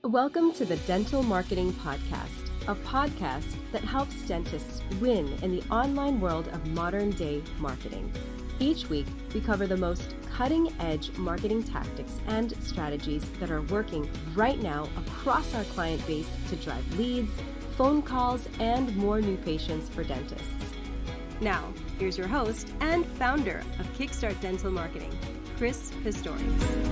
Welcome to the Dental Marketing Podcast, a podcast that helps dentists win in the online world of modern-day marketing. Each week, we cover the most cutting-edge marketing tactics and strategies that are working right now across our client base to drive leads, phone calls, and more new patients for dentists. Now, here's your host and founder of Kickstart Dental Marketing, Chris Pistorius.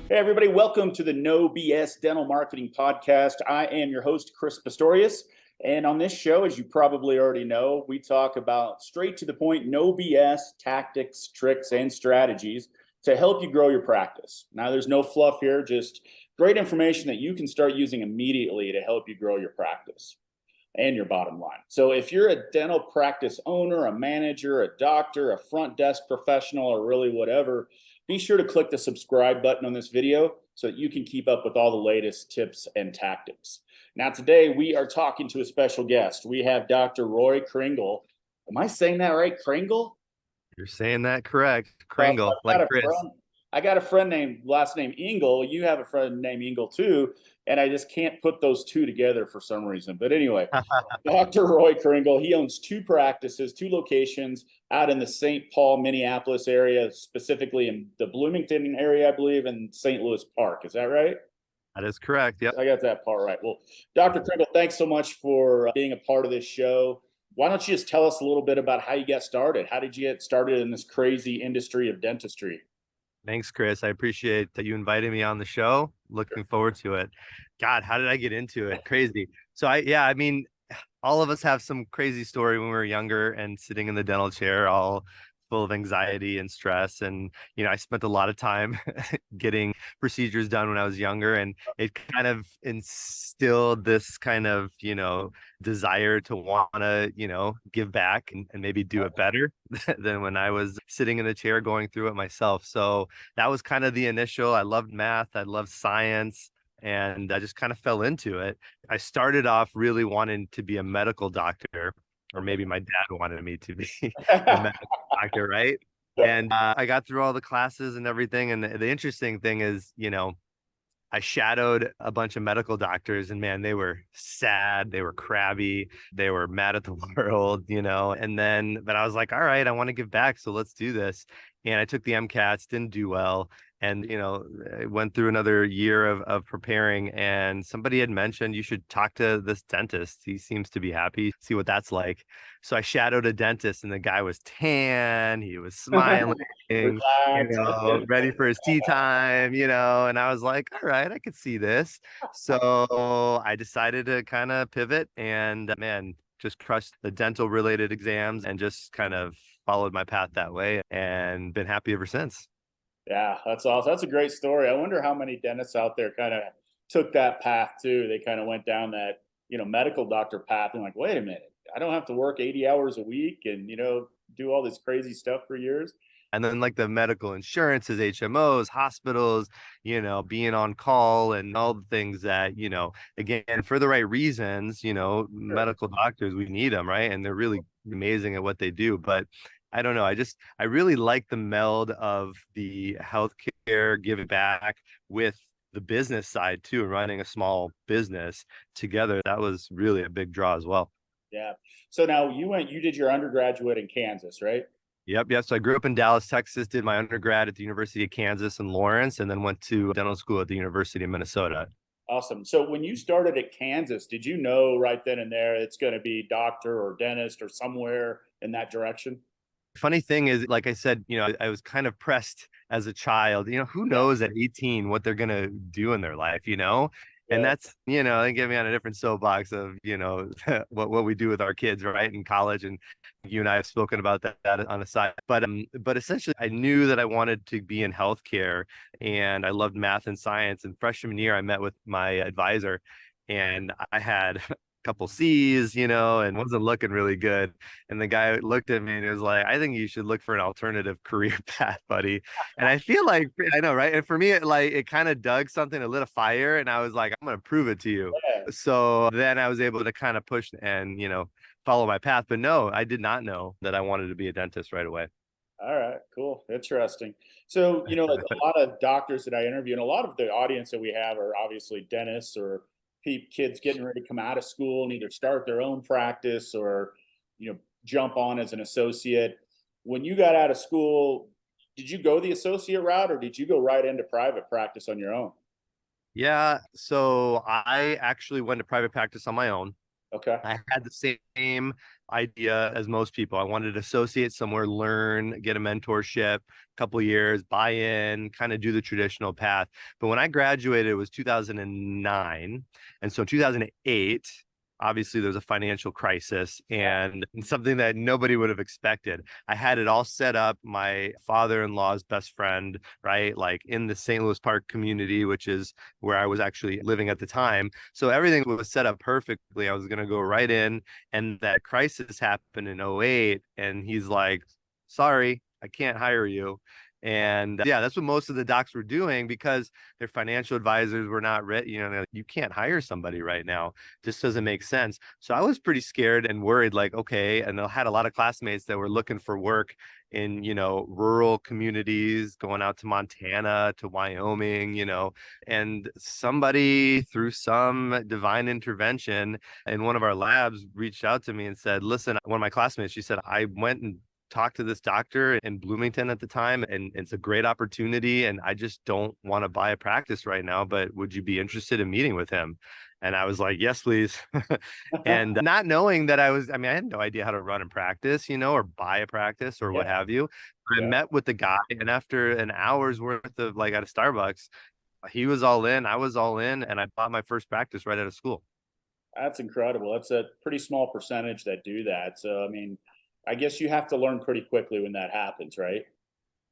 Hey, everybody. Welcome to the No BS Dental Marketing Podcast. I am your host, Chris Pistorius. And on this show, as you probably already know, we talk about straight to the point, no BS tactics, tricks, and strategies to help you grow your practice. Now, there's no fluff here, just great information that you can start using immediately to help you grow your practice and your bottom line. So if you're a dental practice owner, a manager, a doctor, a front desk professional, or really whatever, be sure to click the subscribe button on this video so that you can keep up with all the latest tips and tactics. Now, today we are talking to a special guest. We have Dr. Roy Krengel. Am I saying that right? Krengel? You're saying that correct. Krengel, like Chris. I got a friend named last name Engel. You have a friend named Engel too, and I just can't put those two together for some reason. But anyway, Dr. Roy Krengel, he owns two practices, two locations out in the St. Paul, Minneapolis area, specifically in the Bloomington area, I believe, and St. Louis Park. Is that right? That is correct. Yep. I got that part right. Well, Dr. Krengel, thanks so much for being a part of this show. Why don't you just tell us a little bit about how you got started? How did you get started in this crazy industry of dentistry? Thanks, Chris. I appreciate that you invited me on the show. Looking forward to it. God, how did I get into it? Crazy. So I mean, all of us have some crazy story when we were younger and sitting in the dental chair, all full of anxiety and stress. And, I spent a lot of time getting procedures done when I was younger, and it kind of instilled this kind of, desire to want to, give back and maybe do it better than when I was sitting in the chair going through it myself. So that was kind of the initial. I loved math. I loved science. And I just kind of fell into it. I started off really wanting to be a medical doctor, or maybe my dad wanted me to be a medical doctor, right? And I got through all the classes and everything. And the interesting thing is, I shadowed a bunch of medical doctors, and man, they were sad, they were crabby, they were mad at the world, but I was like, all right, I want to give back. So let's do this. And I took the MCATs, didn't do well. And, I went through another year of preparing, and somebody had mentioned you should talk to this dentist. He seems to be happy, see what that's like. So I shadowed a dentist, and the guy was tan. He was smiling, ready for his tea time, and I was like, all right, I could see this. So I decided to kind of pivot and just crushed the dental related exams and just kind of followed my path that way and been happy ever since. Yeah, that's awesome. That's a great story. I wonder how many dentists out there kind of took that path too. They kind of went down that, medical doctor path and like, wait a minute, I don't have to work 80 hours a week and, do all this crazy stuff for years. And then like the medical insurances, HMOs, hospitals, being on call and all the things that, again, for the right reasons, sure. Medical doctors, we need them, right? And they're really amazing at what they do. But I don't know. I really like the meld of the healthcare giving back with the business side too, running a small business together. That was really a big draw as well. Yeah. So now you did your undergraduate in Kansas, right? Yep. So I grew up in Dallas, Texas, did my undergrad at the University of Kansas in Lawrence, and then went to dental school at the University of Minnesota. Awesome. So when you started at Kansas, did you know right then and there it's going to be doctor or dentist or somewhere in that direction? Funny thing is, like I said, I was kind of pressed as a child, who knows at 18 what they're going to do in their life, and that's, they get me on a different soapbox of, what we do with our kids, right, in college. And you and I have spoken about that on the side. But essentially, I knew that I wanted to be in healthcare, and I loved math and science. And freshman year, I met with my advisor, and I had couple C's, and wasn't looking really good. And the guy looked at me and he was like, I think you should look for an alternative career path, buddy. And I feel like, I know, right? And for me, it kind of dug something, it lit a fire. And I was like, I'm going to prove it to you. Yeah. So then I was able to kind of push and, follow my path. But no, I did not know that I wanted to be a dentist right away. All right, cool. Interesting. So, like a lot of doctors that I interview and a lot of the audience that we have are obviously dentists or kids getting ready to come out of school and either start their own practice or, jump on as an associate. When you got out of school, did you go the associate route or did you go right into private practice on your own? Yeah, so I actually went to private practice on my own. Okay. I had the same idea as most people. I wanted to associate somewhere, learn, get a mentorship, couple years, buy in, kind of do the traditional path. But when I graduated, it was 2009. And so in 2008, obviously there was a financial crisis and something that nobody would have expected. I had it all set up. My father-in-law's best friend, right? Like in the St. Louis Park community, which is where I was actually living at the time. So everything was set up perfectly. I was going to go right in. And that crisis happened in '08. And he's like, sorry, I can't hire you. And yeah, that's what most of the docs were doing because their financial advisors were not ready. You can't hire somebody right now. Just doesn't make sense. So I was pretty scared and worried, like, okay. And I had a lot of classmates that were looking for work in, rural communities, going out to Montana, to Wyoming, and somebody through some divine intervention in one of our labs reached out to me and said, listen, one of my classmates, she said, I went and talked to this doctor in Bloomington at the time, and it's a great opportunity. And I just don't want to buy a practice right now, but would you be interested in meeting with him? And I was like, yes, please. And not knowing that I had no idea how to run a practice, or buy a practice or what Yeah. have you. I Yeah. met with the guy, and after an hour's worth of like at a Starbucks, he was all in, I was all in, and I bought my first practice right out of school. That's incredible. That's a pretty small percentage that do that. So, I mean, I guess you have to learn pretty quickly when that happens, right?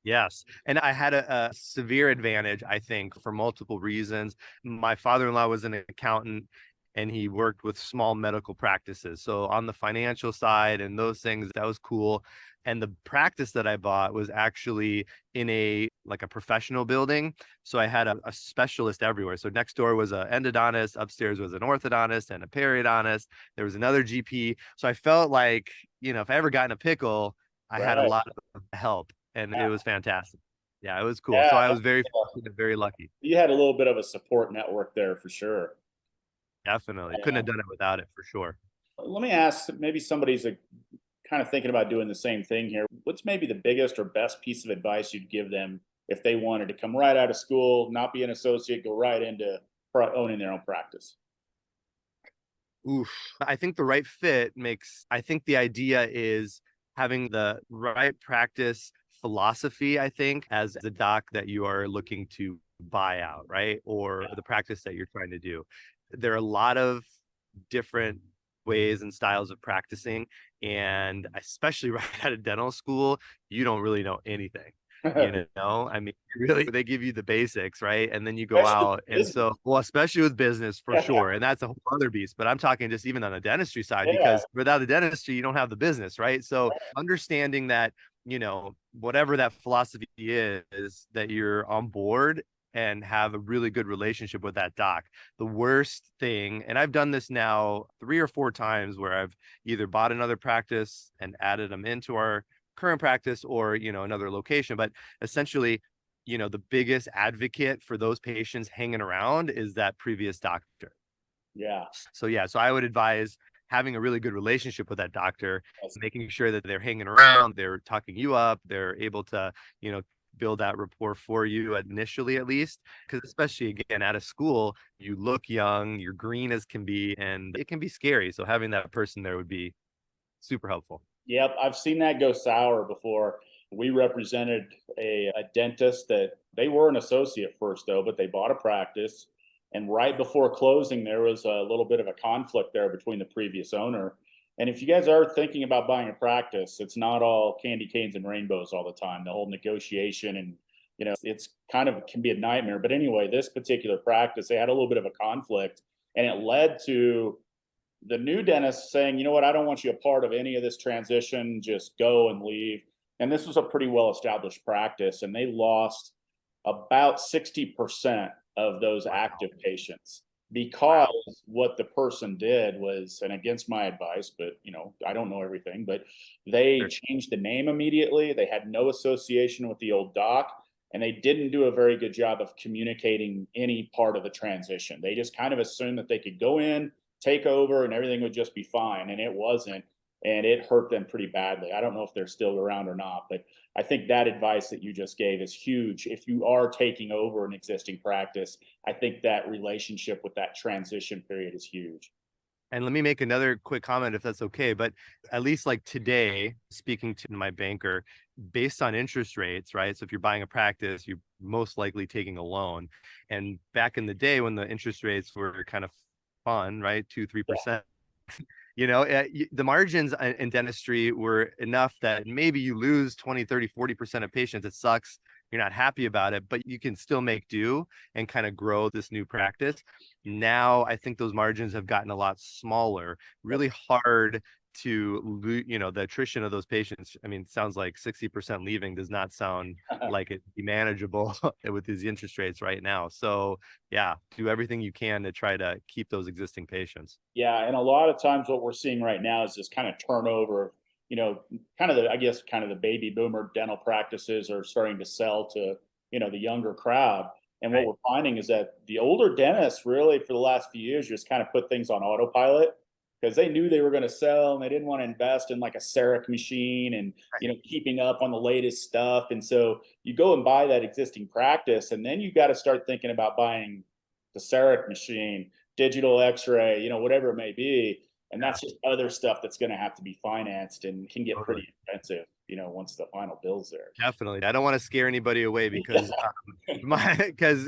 Yes. And I had a severe advantage, I think, for multiple reasons. My father-in-law was an accountant and he worked with small medical practices. So on the financial side and those things, that was cool. And the practice that I bought was actually in a professional building. So I had a specialist everywhere. So next door was an endodontist, upstairs was an orthodontist and a periodontist. There was another GP. So I felt like, if I ever got in a pickle, I had a Right. lot of help and it was fantastic. Yeah, it was cool. So Yeah. I was very fortunate, very lucky. You had a little bit of a support network there for sure. Definitely. Couldn't have done it without it for sure. Let me ask, maybe somebody's kind of thinking about doing the same thing here. What's maybe the biggest or best piece of advice you'd give them if they wanted to come right out of school, not be an associate, go right into owning their own practice? Oof. I think the right fit I think the idea is having the right practice philosophy, I think, as the doc that you are looking to buy out, right? Or the practice that you're trying to do. There are a lot of different ways and styles of practicing. And especially right out of dental school, you don't really know anything. I mean, really, they give you the basics, right? And then you go Especially out. And business. so, well, especially with business for sure. And that's a whole other beast. But I'm talking just even on the dentistry side, Yeah. because without the dentistry, you don't have the business, right? So, understanding that, whatever that philosophy is, that you're on board and have a really good relationship with that doc. The worst thing, and I've done this now 3 or 4 times where I've either bought another practice and added them into our current practice or, another location. But essentially, the biggest advocate for those patients hanging around is that previous doctor. Yeah. So yeah, so I would advise having a really good relationship with that doctor, That's- making sure that they're hanging around, they're talking you up, they're able to, build that rapport for you initially at least. Because especially again out of school, you look young, you're green as can be, and it can be scary. So having that person there would be super helpful. Yep. I've seen that go sour before. We represented a dentist that they were an associate first, though, but they bought a practice. And right before closing, there was a little bit of a conflict there between the previous owner. And if you guys are thinking about buying a practice, it's not all candy canes and rainbows all the time. The whole negotiation and it's kind of can be a nightmare. But anyway, this particular practice, they had a little bit of a conflict, and it led to the new dentist saying, you know what, I don't want you a part of any of this transition. Just go and leave. And this was a pretty well established practice, and they lost about 60% of those Wow. active patients. because what the person did was, and against my advice, but I don't know everything, but they Sure. changed the name immediately. They had no association with the old doc, and they didn't do a very good job of communicating any part of the transition. They just kind of assumed that they could go in, take over, and everything would just be fine, and it wasn't. And it hurt them pretty badly. I don't know if they're still around or not, but I think that advice that you just gave is huge. If you are taking over an existing practice, I think that relationship with that transition period is huge. And let me make another quick comment if that's okay. But at least like today, speaking to my banker, based on interest rates, right? So if you're buying a practice, you're most likely taking a loan. And back in the day when the interest rates were kind of fun, right? 2, Yeah. 3%. The margins in dentistry were enough that maybe you lose 20, 30, 40% of patients. It sucks. You're not happy about it, but you can still make do and kind of grow this new practice. Now, I think those margins have gotten a lot smaller, really hard to, the attrition of those patients. I mean, it sounds like 60% leaving does not sound like it'd be manageable with these interest rates right now. So yeah, do everything you can to try to keep those existing patients. Yeah, and a lot of times what we're seeing right now is this kind of turnover, kind of I guess kind of the baby boomer dental practices are starting to sell to, the younger crowd. And what Right. we're finding is that the older dentists really for the last few years just kind of put things on autopilot because they knew they were going to sell and they didn't want to invest in like a CEREC machine and, keeping up on the latest stuff. And so you go and buy that existing practice and then you got to start thinking about buying the CEREC machine, digital x-ray, whatever it may be. And Yeah, that's just other stuff that's going to have to be financed and can get totally. pretty expensive, once the final bill's there. Definitely. I don't want to scare anybody away because because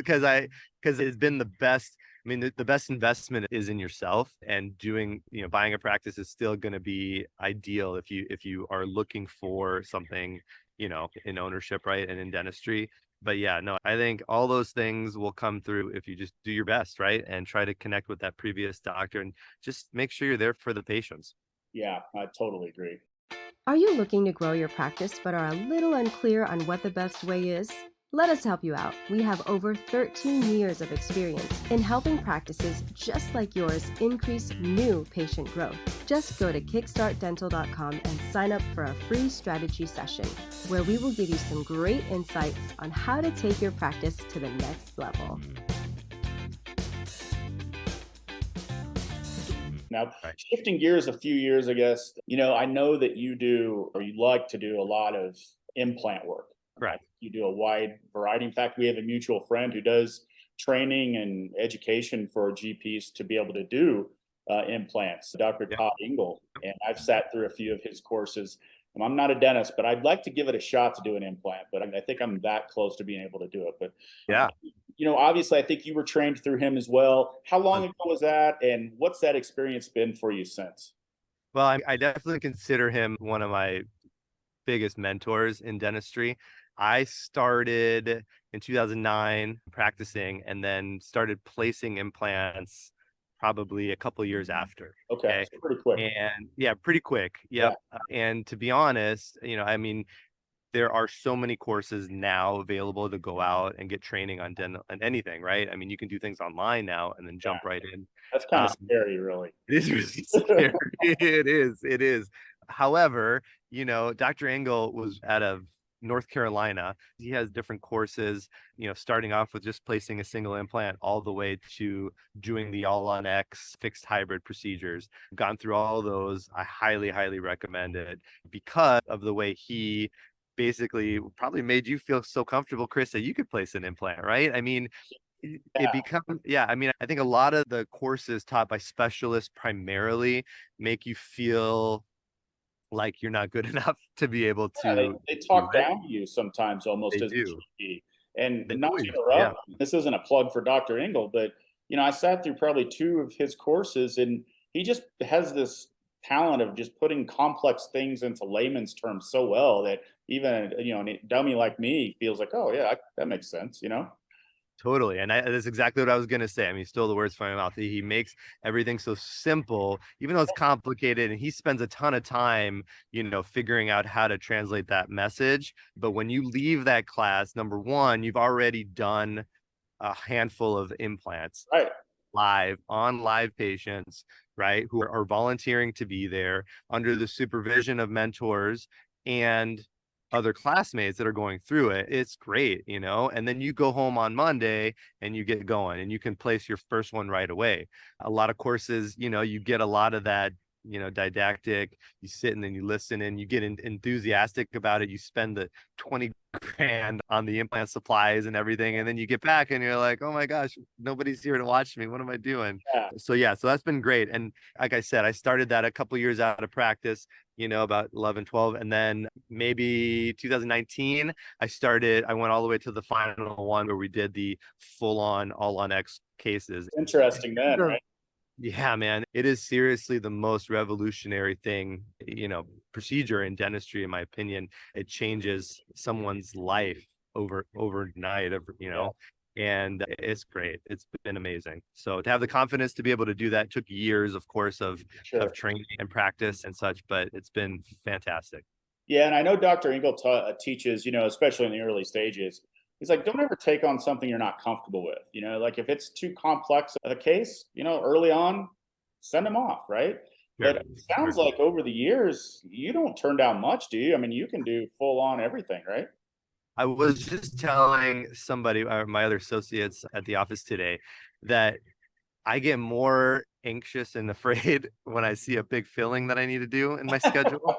it's been the best. I mean, the best investment is in yourself, and doing, buying a practice is still going to be ideal if you are looking for something, in ownership, right? And in dentistry. But yeah, no, I think all those things will come through if you just do your best, right? And try to connect with that previous doctor and just make sure you're there for the patients. Yeah, I totally agree. Are you looking to grow your practice but are a little unclear on what the best way is? Let us help you out. We have over 13 years of experience in helping practices just like yours increase new patient growth. Just go to kickstartdental.com and sign up for a free strategy session where we will give you some great insights on how to take your practice to the next level. Now, Right. shifting gears a few years, I guess, I know that you do, or you like to do a lot of implant work. Right. You do a wide variety. In fact, we have a mutual friend who does training and education for GPs to be able to do implants, Dr. Yeah. Todd Engel. And I've sat through a few of his courses. And I'm not a dentist, but I'd like to give it a shot to do an implant. But I think I'm that close to being able to do it. But Yeah. obviously, I think you were trained through him as well. How long ago was that, and what's that experience been for you since? Well, I definitely consider him one of my biggest mentors in dentistry. I started in 2009 practicing and then started placing implants probably a couple years after. Okay, Okay. so pretty quick. And yeah, pretty quick. Yeah, Yep. And to be honest, I mean, there are so many courses now available to go out and get training on dental and anything, right? I mean, you can do things online now and then yeah. jump right in. That's kind of scary, really. It is really scary. It is. It is. However, Dr. Engel was out of North Carolina. He has different courses, starting off with just placing a single implant all the way to doing the all on X fixed hybrid procedures. Gone through all those. I highly, highly recommend it because of the way he basically probably made you feel so comfortable, Chris, that you could place an implant, right? I mean, it Yeah, becomes, yeah, I mean, I think a lot of the courses taught by specialists primarily make you feel like you're not good enough to be able yeah, they, to they do talk it. down to you sometimes almost They as a do. GP. And They not to always, yeah, interrupt, this isn't a plug for Dr. Engel, but I sat through probably two of his courses, and he just has this talent of just putting complex things into layman's terms so well that even a dummy like me feels like, oh yeah, that makes sense. totally. And that's exactly what I was going to say. I mean, still the words from my mouth. He makes everything so simple, even though it's complicated, and he spends a ton of time, figuring out how to translate that message. But when you leave that class, number one, you've already done a handful of implants. Right. on live patients, right, who are volunteering to be there under the supervision of mentors and other classmates that are going through it. It's great, and then you go home on Monday and you get going and you can place your first one right away. A lot of courses, you get a lot of that, didactic. You sit and then you listen and you get enthusiastic about it. You spend the 20 grand on the implant supplies and everything, and then you get back and you're like, oh my gosh, nobody's here to watch me. What am I doing? Yeah. So that's been great. And like I said, I started that a couple years out of practice, about 11, 12. And then maybe 2019, I went all the way to the final one where we did the full on all on X cases. Interesting then, right? Yeah, man, it is seriously the most revolutionary thing, procedure in dentistry, in my opinion. It changes someone's life overnight, and it's great. It's been amazing. So to have the confidence to be able to do that took years, of course, of training and practice and such, but it's been fantastic. Yeah, and I know Dr. Engel teaches, especially in the early stages. He's like, don't ever take on something you're not comfortable with. Like if it's too complex of a case, early on, send them off, right? Sure. But it sounds like over the years, you don't turn down much, do you? I mean, you can do full on everything, right? I was just telling somebody, my other associates at the office today, that I get more anxious and afraid when I see a big filling that I need to do in my schedule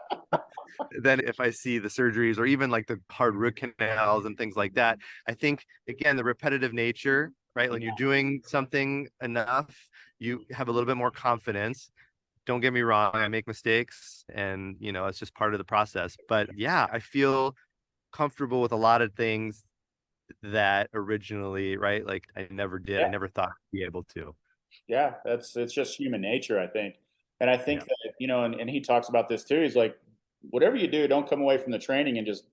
than if I see the surgeries or even like the hard root canals and things like that. I think, again, the repetitive nature, right? When you're doing something enough, you have a little bit more confidence. Don't get me wrong, I make mistakes and, it's just part of the process. But yeah, I feel comfortable with a lot of things that originally, right? Like I never did. I never thought I'd be able to. Yeah, it's just human nature, I think. And I think that, and he talks about this too. He's like, whatever you do, don't come away from the training and just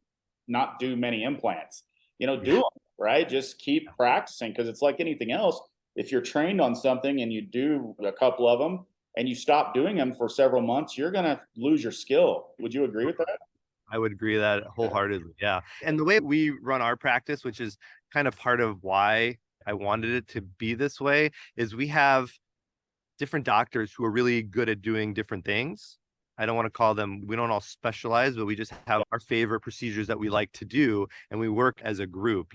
not do many implants. Do them, right? Just keep practicing, because it's like anything else. If you're trained on something and you do a couple of them and you stop doing them for several months, you're going to lose your skill. Would you agree with that? I would agree with that wholeheartedly. Yeah. And the way we run our practice, which is kind of part of why I wanted it to be this way, is we have different doctors who are really good at doing different things. I don't want to call them, we don't all specialize, but we just have our favorite procedures that we like to do. And we work as a group,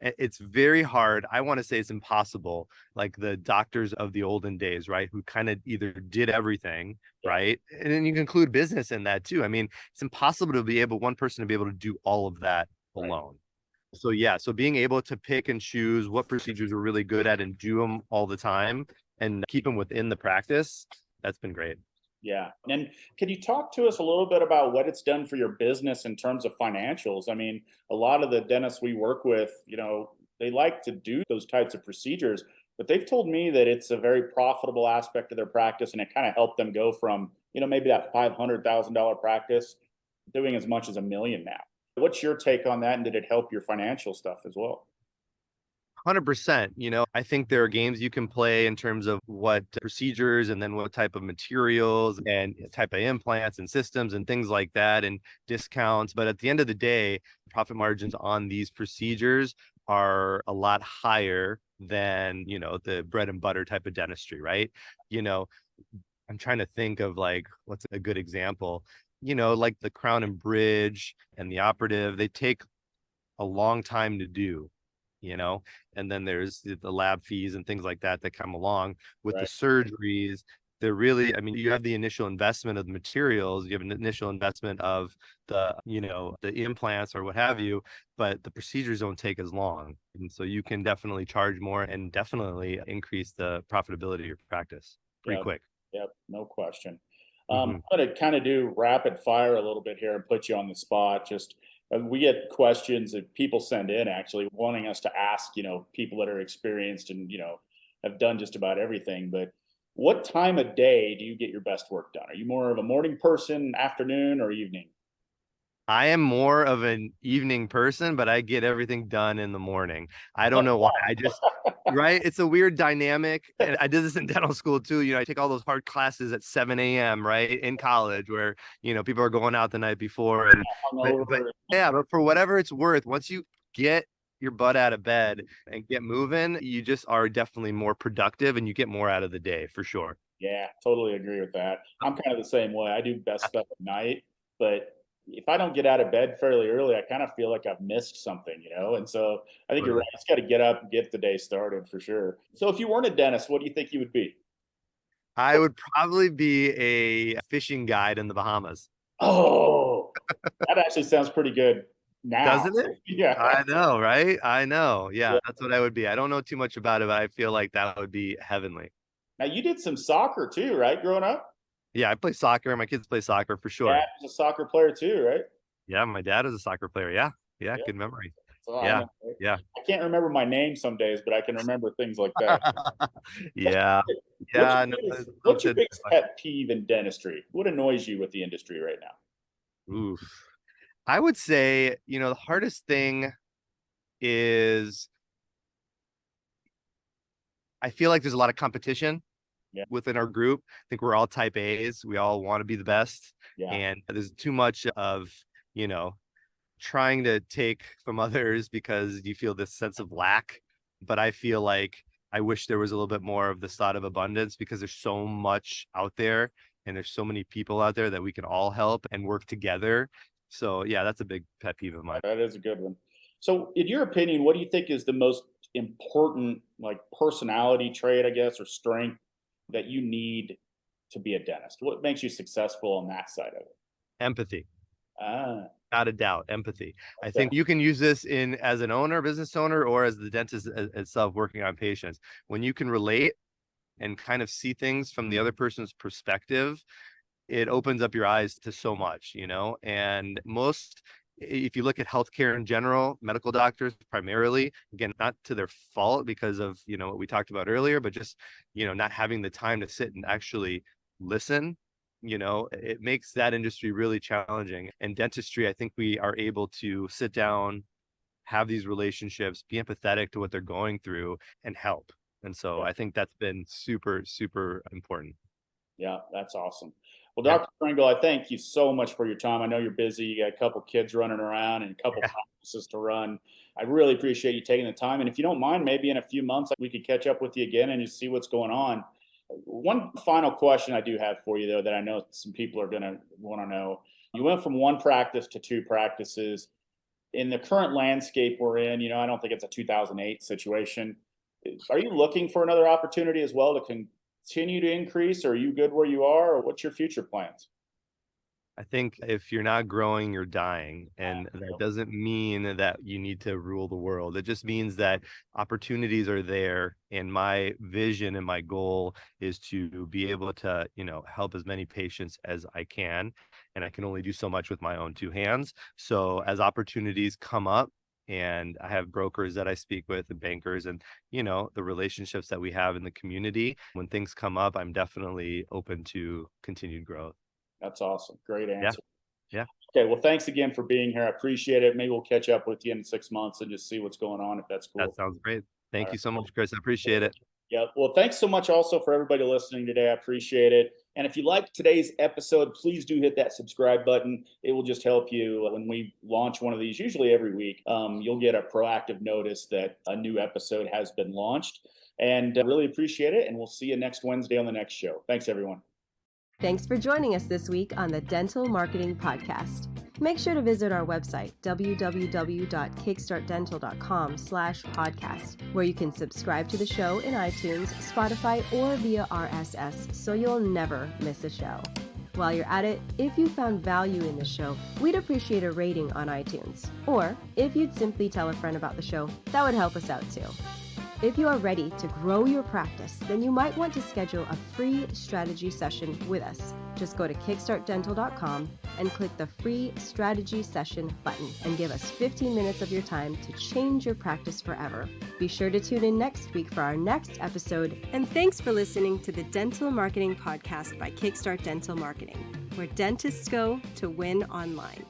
It's very hard. I want to say it's impossible. Like the doctors of the olden days, right? Who kind of either did everything, right? And then you can include business in that too. I mean, it's impossible to be one person to be able to do all of that alone. So yeah, so being able to pick and choose what procedures we're really good at and do them all the time and keep them within the practice, that's been great. Yeah. And can you talk to us a little bit about what it's done for your business in terms of financials? I mean, a lot of the dentists we work with, they like to do those types of procedures, but they've told me that it's a very profitable aspect of their practice, and it kind of helped them go from, maybe that $500,000 practice doing as much as $1 million now. What's your take on that? And did it help your financial stuff as well? 100%. I think there are games you can play in terms of what procedures and then what type of materials and type of implants and systems and things like that and discounts. But at the end of the day, profit margins on these procedures are a lot higher than, the bread and butter type of dentistry, right? I'm trying to think of like, what's a good example? Like the crown and bridge and the operative, they take a long time to do. And then there's the lab fees and things like that come along with the surgeries. They're really, I mean, you have the initial investment of the materials, you have an initial investment of the implants or what have you, but the procedures don't take as long. And so you can definitely charge more and definitely increase the profitability of your practice pretty quick. Yep, no question. I'm going to kind of do rapid fire a little bit here and put you on the spot. We get questions that people send in actually wanting us to ask, people that are experienced and, have done just about everything. But what time of day do you get your best work done? Are you more of a morning person, afternoon, or evening? I am more of an evening person, but I get everything done in the morning. I don't know why. Right? It's a weird dynamic. And I did this in dental school too. I take all those hard classes at 7 a.m., right? In college where, people are going out the night before. But for whatever it's worth, once you get your butt out of bed and get moving, you just are definitely more productive and you get more out of the day for sure. Yeah, totally agree with that. I'm kind of the same way. I do best stuff at night, but if I don't get out of bed fairly early, I kind of feel like I've missed something, you know? And so I think you're right. It's got to get up and get the day started for sure. So if you weren't a dentist, what do you think you would be? I would probably be a fishing guide in the Bahamas. Oh, that actually sounds pretty good now. Doesn't it? Yeah. I know, right? I know. Yeah. Yeah, that's what I would be. I don't know too much about it, but I feel like that would be heavenly. Now you did some soccer too, right? Growing up? Yeah, I play soccer. My kids play soccer for sure. Dad was a soccer player too, right? Yeah, my dad is a soccer player. Yeah. Yeah, Yeah. good memory. So Yeah. Yeah. I can't remember my name some days, but I can remember things like that. Yeah. What's Yeah. your biggest, what's your biggest pet peeve in dentistry? What annoys you with the industry right now? Oof. I would say, the hardest thing is I feel like there's a lot of competition within our group. I think we're all type A's. We all want to be the best. Yeah. And there's too much of, trying to take from others because you feel this sense of lack. But I feel like I wish there was a little bit more of this thought of abundance because there's so much out there and there's so many people out there that we can all help and work together. So yeah, that's a big pet peeve of mine. That is a good one. So in your opinion, what do you think is the most important like personality trait, I guess, or strength that you need to be a dentist? What makes you successful on that side of it? Empathy. Ah, Without a doubt, empathy. I think you can use this in as an owner, business owner, or as the dentist itself working on patients. When you can relate and kind of see things from the other person's perspective, it opens up your eyes to so much, and if you look at healthcare in general, medical doctors primarily, again, not to their fault because of, what we talked about earlier, but just, not having the time to sit and actually listen, it makes that industry really challenging. And dentistry, I think we are able to sit down, have these relationships, be empathetic to what they're going through and help. And so I think that's been super, super important. Yeah, that's awesome. Well, Dr. Krengel, I thank you so much for your time. I know you're busy. You got a couple kids running around and a couple practices to run. I really appreciate you taking the time. And if you don't mind, maybe in a few months, we could catch up with you again and just see what's going on. One final question I do have for you, though, that I know some people are going to want to know. You went from one practice to two practices. In the current landscape we're in, I don't think it's a 2008 situation. Are you looking for another opportunity as well to continue to increase? Or are you good where you are? Or what's your future plans? I think if you're not growing, you're dying. And that doesn't mean that you need to rule the world. It just means that opportunities are there. And my vision and my goal is to be able to, help as many patients as I can. And I can only do so much with my own two hands. So as opportunities come up, and I have brokers that I speak with and bankers and, the relationships that we have in the community, when things come up, I'm definitely open to continued growth. That's awesome. Great answer. Yeah. Okay. Well, thanks again for being here. I appreciate it. Maybe we'll catch up with you in 6 months and just see what's going on, if that's cool. That sounds great. Thank you so much, Chris. I appreciate it. Yeah. Well, thanks so much also for everybody listening today. I appreciate it. And if you liked today's episode, please do hit that subscribe button. It will just help you when we launch one of these, usually every week. You'll get a proactive notice that a new episode has been launched. And really appreciate it. And we'll see you next Wednesday on the next show. Thanks, everyone. Thanks for joining us this week on the Dental Marketing Podcast. Make sure to visit our website, www.kickstartdental.com/podcast, where you can subscribe to the show in iTunes, Spotify, or via RSS, so you'll never miss a show. While you're at it, if you found value in the show, we'd appreciate a rating on iTunes. Or if you'd simply tell a friend about the show, that would help us out too. If you are ready to grow your practice, then you might want to schedule a free strategy session with us. Just go to kickstartdental.com and click the free strategy session button and give us 15 minutes of your time to change your practice forever. Be sure to tune in next week for our next episode. And thanks for listening to the Dental Marketing Podcast by Kickstart Dental Marketing, where dentists go to win online.